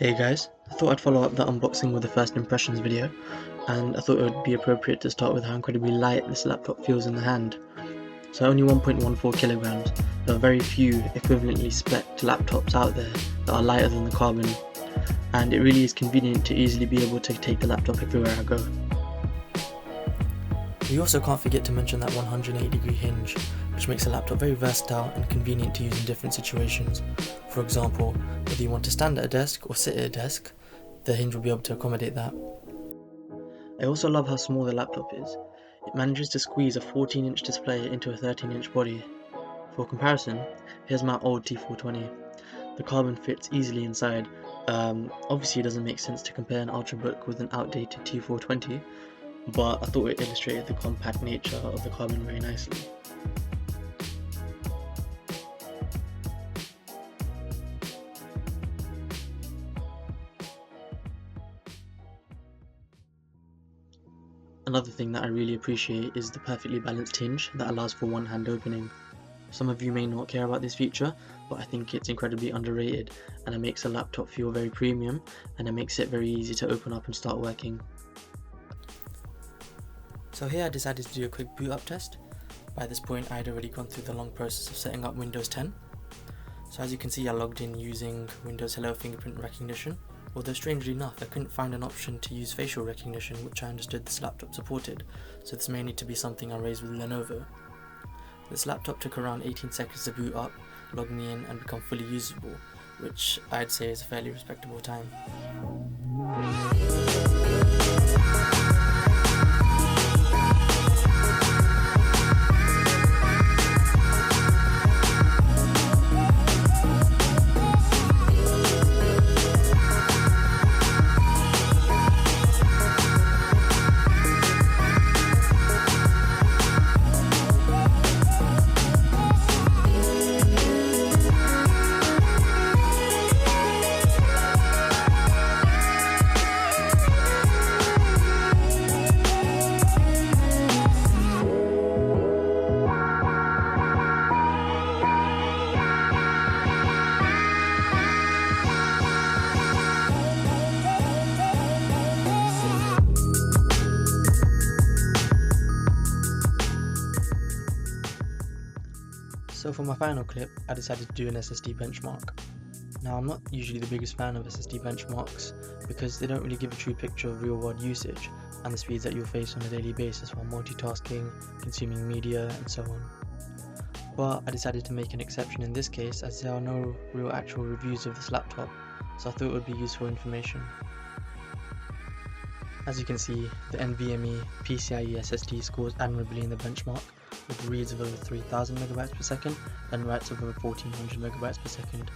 Hey guys, I thought I'd follow up the unboxing with the first impressions video, and I thought it would be appropriate to start with how incredibly light this laptop feels in the hand. So only 1.14 kilograms, there are very few equivalently spec'd laptops out there that are lighter than the Carbon, and it really is convenient to easily be able to take the laptop everywhere I go. We also can't forget to mention that 180-degree hinge, which makes the laptop very versatile and convenient to use in different situations. For example, whether you want to stand at a desk or sit at a desk, the hinge will be able to accommodate that. I also love how small the laptop is. It manages to squeeze a 14-inch display into a 13-inch body. For comparison, here's my old T420. The Carbon fits easily inside. Obviously it doesn't make sense to compare an Ultrabook with an outdated T420, but I thought it illustrated the compact nature of the Carbon very nicely. Another thing that I really appreciate is the perfectly balanced hinge that allows for one-hand opening. Some of you may not care about this feature, but I think it's incredibly underrated, and it makes a laptop feel very premium, and it makes it very easy to open up and start working. So here I decided to do a quick boot up test. By this point I had already gone through the long process of setting up Windows 10. So as you can see, I logged in using Windows Hello fingerprint recognition, although strangely enough I couldn't find an option to use facial recognition, which I understood this laptop supported, so this may need to be something I raised with Lenovo. This laptop took around 18 seconds to boot up, log me in and become fully usable, which I'd say is a fairly respectable time. So for my final clip, I decided to do an SSD benchmark. Now I'm not usually the biggest fan of SSD benchmarks because they don't really give a true picture of real world usage and the speeds that you'll face on a daily basis while multitasking, consuming media and so on. But I decided to make an exception in this case as there are no real actual reviews of this laptop, so I thought it would be useful information. As you can see, the NVMe PCIe SSD scores admirably in the benchmark, with reads of over 3000 MB per second and writes of over 1400 MB per second.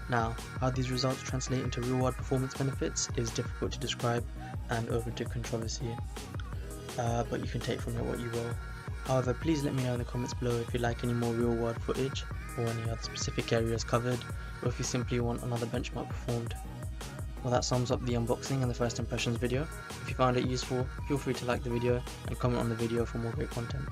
Now, how these results translate into real-world performance benefits is difficult to describe and open to controversy, but you can take from it what you will. However, please let me know in the comments below if you'd like any more real world footage or any other specific areas covered, or if you simply want another benchmark performed. Well, that sums up the unboxing and the first impressions video. If you found it useful, feel free to like the video and comment on the video for more great content.